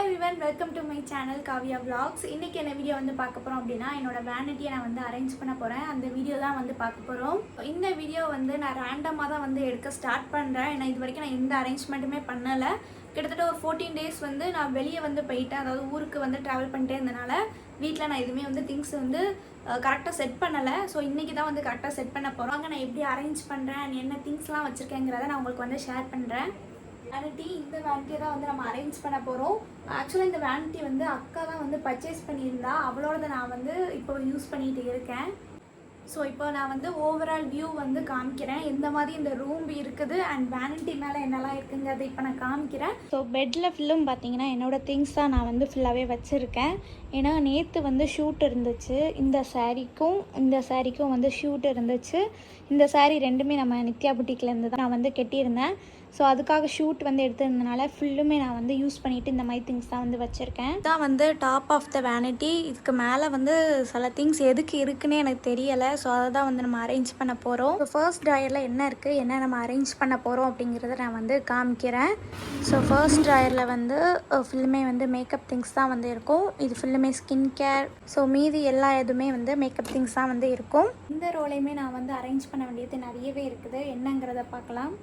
everyone, welcome to my channel Kavya Vlogs. இன்னைக்கு என்ன video வந்து பார்க்க போறோம் அப்படினா என்னோட வேனிட்டியை நான் வந்து அரேஞ்ச் பண்ண போறேன். அந்த வீடியோ தான் வந்து பார்க்க போறோம். இந்த வீடியோ வந்து நான் ரேண்டமா தான் வந்து எடுக்க ஸ்டார்ட் பண்றேன். ஏன்னா இது வரைக்கும் நான் எந்த அரேஞ்ச்மெண்ட்டுமே பண்ணல. கிட்டத்தட்ட ஒரு 14 டேஸ் வந்து நான் வெளியே வந்து போயிட்டேன். அதாவது ஊருக்கு வந்து டிராவல் பண்ணிட்டே இருந்தனால வீட்டில் நான் எதுவுமே வந்து திங்ஸ் வந்து கரெக்டாக செட் பண்ணலை. ஸோ இன்றைக்கி தான் வந்து கரெக்டாக செட் பண்ண போகிறோம். அங்கே நான் எப்படி அரேஞ்ச் பண்ணுறேன், என்ன திங்ஸ்லாம் வச்சுருக்கேங்கிறத நான் உங்களுக்கு வந்து ஷேர் பண்ணுறேன். வேனிட்டி, இந்த வேனிட்டியை தான் வந்து நம்ம அரேஞ்ச் பண்ண போகிறோம். ஆக்சுவலாக இந்த வேனிட்டி வந்து அக்கா தான் வந்து பர்ச்சேஸ் பண்ணியிருந்தா. அவளோட நான் வந்து இப்போ யூஸ் பண்ணிகிட்டு இருக்கேன். ஸோ இப்போ நான் வந்து ஓவரால் வியூ வந்து காமிக்கிறேன், எந்த மாதிரி இந்த ரூம் இருக்குது அண்ட் வேனிட்டி மேலே என்னெல்லாம் இருக்குங்கிறத இப்போ நான் காமிக்கிறேன். ஸோ பெட்டில் ஃபுல்லும் பார்த்தீங்கன்னா என்னோடய திங்ஸ் தான் நான் வந்து ஃபுல்லாகவே வச்சுருக்கேன். ஏன்னா நேற்று வந்து ஷூட் இருந்துச்சு, இந்த சாரீக்கும் வந்து ஷூட் இருந்துச்சு. இந்த சாரீ ரெண்டுமே நம்ம நித்யா புட்டிக்லேருந்து தான் நான் வந்து கட்டியிருந்தேன். ஸோ அதுக்காக ஷூட் வந்து எடுத்துருந்தனால ஃபுல்லுமே நான் வந்து யூஸ் பண்ணிவிட்டு இந்த மாதிரி திங்ஸ் தான் வந்து வச்சுருக்கேன். இதான் வந்து டாப் ஆஃப் த வேனிட்டி. இதுக்கு மேலே வந்து சில திங்ஸ் எதுக்கு இருக்குன்னே எனக்கு தெரியலை. ஸோ அதை தான் வந்து நம்ம அரேஞ்ச் பண்ண போகிறோம். ஸோ ஃபர்ஸ்ட் ட்ராயரில் என்ன இருக்குது, என்ன நம்ம அரேஞ்ச் பண்ண போகிறோம் அப்படிங்கிறத நான் வந்து காமிக்கிறேன். ஸோ ஃபர்ஸ்ட் ட்ராயரில் வந்து ஃபுல்லுமே வந்து மேக்கப் திங்ஸ் தான் வந்து இருக்கும். இது ஃபுல்லுமே ஸ்கின் கேர். ஸோ மீதி எல்லா எதுவுமே வந்து மேக்கப் திங்ஸ் தான் வந்து இருக்கும். இந்த ரோலையுமே நான் வந்து அரேஞ்ச் பண்ண வேண்டியது நிறையவே இருக்குது. என்னங்கிறத பார்க்கலாம்.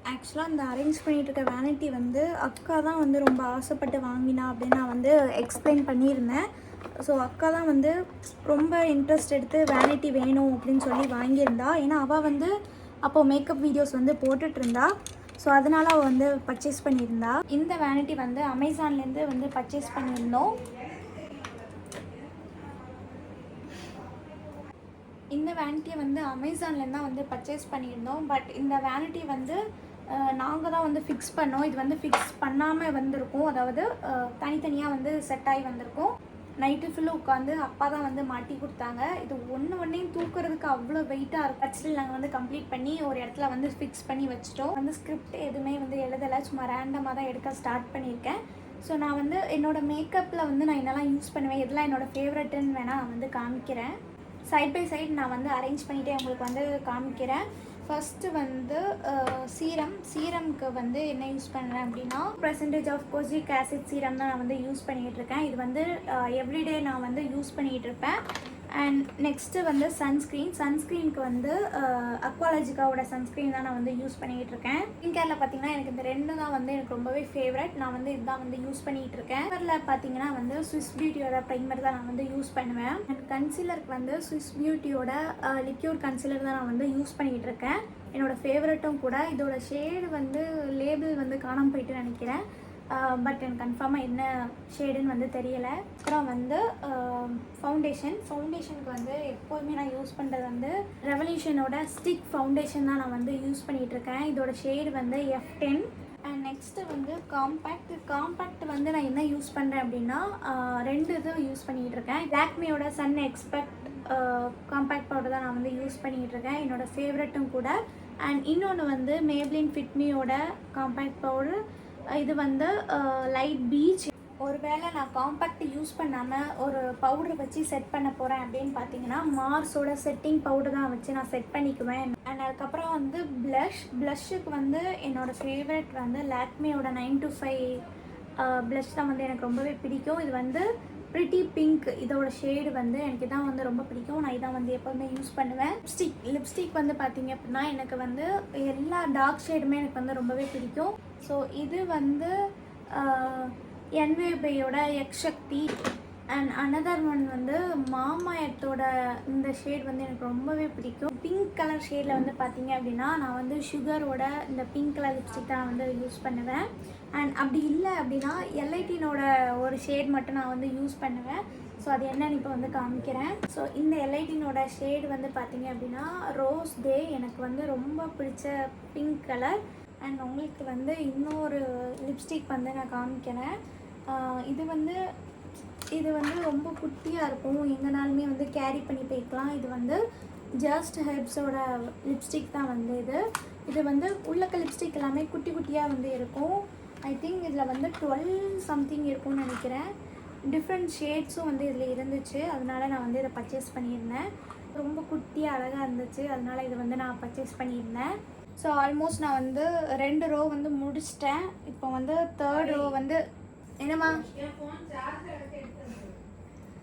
ஆக்சுவலாக இந்த அரேஞ்ச் பண்ணிகிட்டு இருக்க வேனிட்டி வந்து அக்கா தான் வந்து ரொம்ப ஆசைப்பட்டு வாங்கினா அப்படின்னு நான் வந்து எக்ஸ்பிளைன் பண்ணியிருந்தேன். ஸோ அக்கா தான் வந்து ரொம்ப இன்ட்ரெஸ்ட் எடுத்து வேனிட்டி வேணும் அப்படின்னு சொல்லி வாங்கியிருந்தா. ஏன்னா அவள் வந்து அப்போது மேக்கப் வீடியோஸ் வந்து போட்டுட்டு இருந்தா. ஸோ அதனால் அவள் வந்து பர்ச்சேஸ் பண்ணியிருந்தா. இந்த வேனிட்டி வந்து அமேசான்லேருந்து வந்து பர்ச்சேஸ் பண்ணியிருந்தோம். இந்த வேனிட்டியை வந்து அமேசான்லேருந்து தான் வந்து பர்ச்சேஸ் பண்ணியிருந்தோம். பட் இந்த வேனிட்டி வந்து நாங்கள் தான் வந்து ஃபிக்ஸ் பண்ணோம். இது வந்து ஃபிக்ஸ் பண்ணாமல் வந்திருக்கும், அதாவது தனித்தனியாக வந்து செட் ஆகி வந்திருக்கும். நைட்டு ஃபுல்லும் உட்காந்து அப்பா தான் வந்து மாட்டி கொடுத்தாங்க. இது ஒன்றையும் தூக்குறதுக்கு அவ்வளோ வெயிட்டாக இருக்கும். ஆக்சுவலி நாங்கள் வந்து கம்ப்ளீட் பண்ணி ஒரு இடத்துல வந்து ஃபிக்ஸ் பண்ணி வச்சுட்டோம். வந்து ஸ்கிரிப்ட் எதுவுமே வந்து எழுதலை, சும்மா ரேண்டமாக தான் எடுக்க ஸ்டார்ட் பண்ணியிருக்கேன். ஸோ நான் வந்து என்னோடய மேக்கப்பில் வந்து நான் என்னெல்லாம் யூஸ் பண்ணுவேன், எதெல்லாம் என்னோடய ஃபேவரட்டுன்னு வேணால் நான் வந்து காமிக்கிறேன். சைட் பை சைட் நான் வந்து அரேஞ்ச் பண்ணிவிட்டு உங்களுக்கு வந்து காமிக்கிறேன். ஃபஸ்ட்டு வந்து சீரம்க்கு வந்து என்ன யூஸ் பண்ணுறேன் அப்படின்னா % ஆஃப் கோஜிக் ஆசிட் சீரம் தான் நான் வந்து யூஸ் பண்ணிகிட்ருக்கேன். இது வந்து எவ்ரிடே நான் வந்து யூஸ் பண்ணிகிட்ருப்பேன். அண்ட் நெக்ஸ்ட்டு வந்து சன்ஸ்க்ரீனுக்கு வந்து அக்வாலஜிக்காவோட சன்ஸ்க்ரீன் தான் நான் வந்து யூஸ் பண்ணிகிட்ருக்கேன். ஸ்கின் கேரில் பார்த்தீங்கன்னா எனக்கு இந்த ரெண்டு தான் வந்து எனக்கு ரொம்பவே ஃபேவரட். நான் வந்து இதுதான் வந்து யூஸ் பண்ணிகிட்ருக்கேன். கலரில் பார்த்தீங்கன்னா வந்து ஸ்விஸ் பியூட்டியோட ப்ரைமர் தான் நான் வந்து யூஸ் பண்ணுவேன். அண்ட் கன்சீலருக்கு வந்து ஸ்விஸ் பியூட்டியோட லிக்யூட் கன்சீலர் தான் நான் வந்து யூஸ் பண்ணிகிட்ருக்கேன். என்னோடய ஃபேவரட்டும் கூட. இதோட ஷேடு வந்து லேபிள் வந்து காணாமல் போயிட்டு நினைக்கிறேன். பட் எனக்கு கன்ஃபார்மாக என்ன ஷேடுன்னு வந்து தெரியலை. அப்புறம் வந்து ஃபவுண்டேஷனுக்கு வந்து எப்போதுமே நான் யூஸ் பண்ணுறது வந்து ரெவல்யூஷனோட ஸ்டிக் ஃபவுண்டேஷன் தான் நான் வந்து யூஸ் பண்ணிகிட்ருக்கேன். இதோட ஷேடு வந்து F10. அண்ட் நெக்ஸ்ட்டு வந்து காம்பேக்ட் வந்து நான் என்ன யூஸ் பண்ணுறேன் அப்படின்னா ரெண்டு இதுவும் யூஸ் பண்ணிகிட்ருக்கேன். லாக்மியோட சன் எக்ஸ்பெக்ட் காம்பேக்ட் பவுடர் தான் நான் வந்து யூஸ் பண்ணிகிட்ருக்கேன். என்னோடய ஃபேவரட்டும் கூட. அண்ட் இன்னொன்று வந்து மேப்ளின் ஃபிட்மியோட காம்பேக்ட் பவுடர். இது வந்து லைட் பீச். ஒருவேளை நான் காம்பேக்ட் யூஸ் பண்ணாமல் ஒரு பவுடர் வச்சு செட் பண்ண போகிறேன் அப்படின்னு பார்த்தீங்கன்னா மார்ஸோட செட்டிங் பவுடர் தான் வச்சு நான் செட் பண்ணிக்குவேன். அண்ட் அதுக்கப்புறம் வந்து ப்ளஷ்ஷுக்கு வந்து என்னோடய ஃபேவரட் வந்து லாக்மியோட 925 ப்ளஷ் தான் வந்து எனக்கு ரொம்பவே பிடிக்கும். இது வந்து ப்ரிட்டி பிங்க். இதோட ஷேடு வந்து எனக்கு இதான் வந்து ரொம்ப பிடிக்கும். நான் இதான் வந்து எப்போதுமே யூஸ் பண்ணுவேன். லிப்ஸ்டிக் வந்து பார்த்தீங்க அப்படின்னா எனக்கு வந்து எல்லா டார்க் ஷேடுமே எனக்கு வந்து ரொம்பவே பிடிக்கும். ஸோ இது வந்து என்வேபையோட எக்ஸக்தி. அண்ட் அனதர் ஒன் வந்து மாமாயத்தோட இந்த ஷேட் வந்து எனக்கு ரொம்பவே பிடிக்கும். பிங்க் கலர் ஷேடில் வந்து பார்த்தீங்க அப்படின்னா நான் வந்து சுகரோட இந்த பிங்க் கலர் லிப்ஸ்டிக் தான் வந்து யூஸ் பண்ணுவேன். அண்ட் அப்படி இல்லை அப்படின்னா எல்ஐடினோட ஒரு ஷேட் மட்டும் நான் வந்து யூஸ் பண்ணுவேன். ஸோ அது என்னன்னு இப்போ வந்து காமிக்கிறேன். ஸோ இந்த எல்ஐடினோட ஷேடு வந்து பார்த்தீங்க அப்படின்னா ரோஸ் டே. எனக்கு வந்து ரொம்ப பிடிச்ச பிங்க் கலர். அண்ட் உங்களுக்கு வந்து இன்னொரு லிப்ஸ்டிக் வந்து நான் காமிக்கிறேன். இது வந்து ரொம்ப குட்டியாக இருக்கும், எங்கேனாலுமே வந்து கேரி பண்ணி போய்க்கலாம். இது வந்து ஜஸ்ட் ஹெர்ப்ஸோட லிப்ஸ்டிக் தான் வந்து இது வந்து உள்ளக்க லிப்ஸ்டிக் எல்லாமே குட்டி குட்டியாக வந்து இருக்கும். ஐ திங்க் இதில் வந்து 12 சம்திங் இருக்கும்னு நினைக்கிறேன். டிஃப்ரெண்ட் ஷேட்ஸும் வந்து இதில் இருந்துச்சு. அதனால நான் வந்து இதை பர்ச்சேஸ் பண்ணியிருந்தேன். ரொம்ப குட்டியாக அழகாக இருந்துச்சு, அதனால் இதை வந்து நான் பர்ச்சேஸ் பண்ணியிருந்தேன். ஸோ ஆல்மோஸ்ட் நான் வந்து 2 ரோ வந்து முடிச்சிட்டேன். இப்போ வந்து 3rd ரோ வந்து என்னம்மா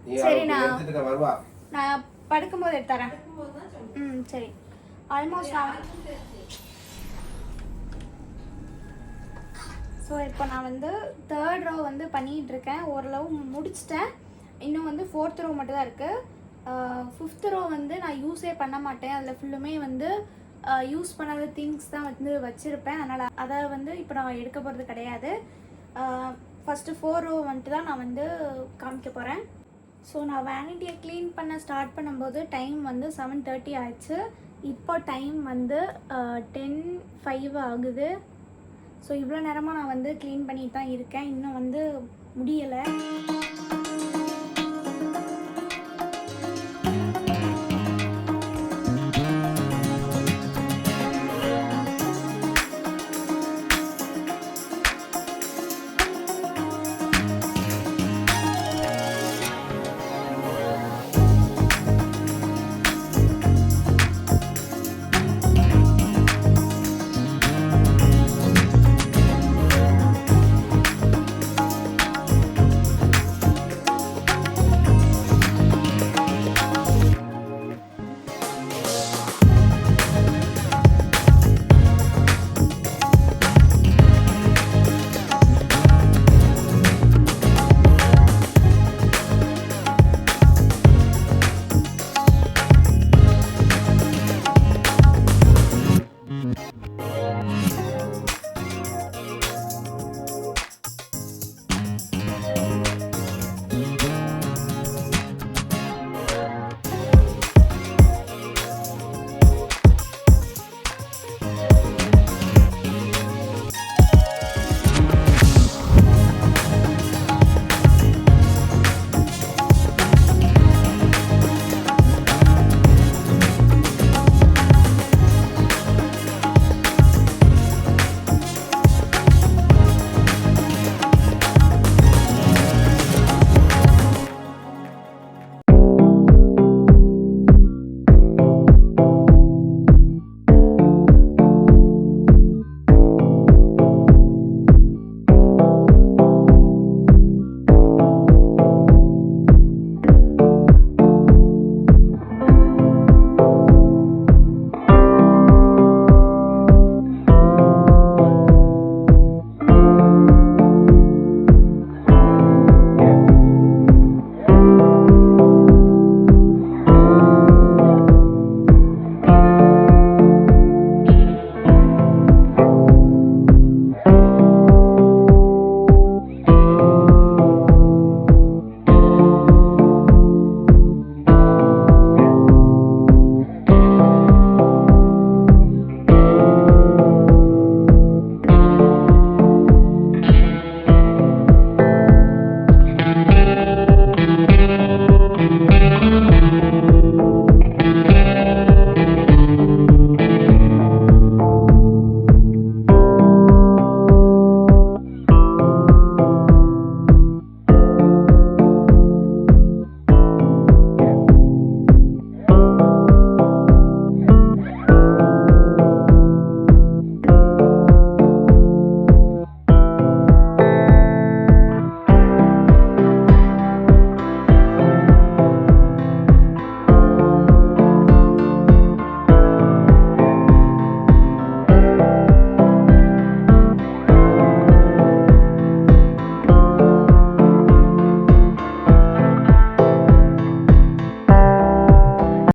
நீ சரிண்ணா. எடுத்துட்டு வருவா. நான் படுக்கும்போது எடுத்துறேன். சரி. ஆல்மோஸ்ட் ஸோ இப்போ நான் வந்து 3rd row வந்து பண்ணிகிட்ருக்கேன். ஓரளவு முடிச்சிட்டேன். இன்னும் வந்து 4th row மட்டும் தான் இருக்குது. 5th row வந்து நான் யூஸே பண்ண மாட்டேன். அதில் ஃபுல்லுமே வந்து யூஸ் பண்ணாத திங்ஸ் தான் வந்து வச்சுருப்பேன். அதனால் அதை வந்து இப்போ நான் எடுக்க போகிறது கிடையாது. ஃபஸ்ட்டு 4 row வந்துட்டு தான் நான் வந்து காமிக்க போகிறேன். ஸோ நான் வேனிட்டியை க்ளீன் பண்ண ஸ்டார்ட் பண்ணும்போது டைம் வந்து 7:30 ஆயிடுச்சு. இப்போ டைம் வந்து 10:05 ஆகுது. ஸோ இவ்வளோ நேரமாக நான் வந்து க்ளீன் பண்ணிட்டு தான் இருக்கேன். இன்னும் வந்து முடியலை.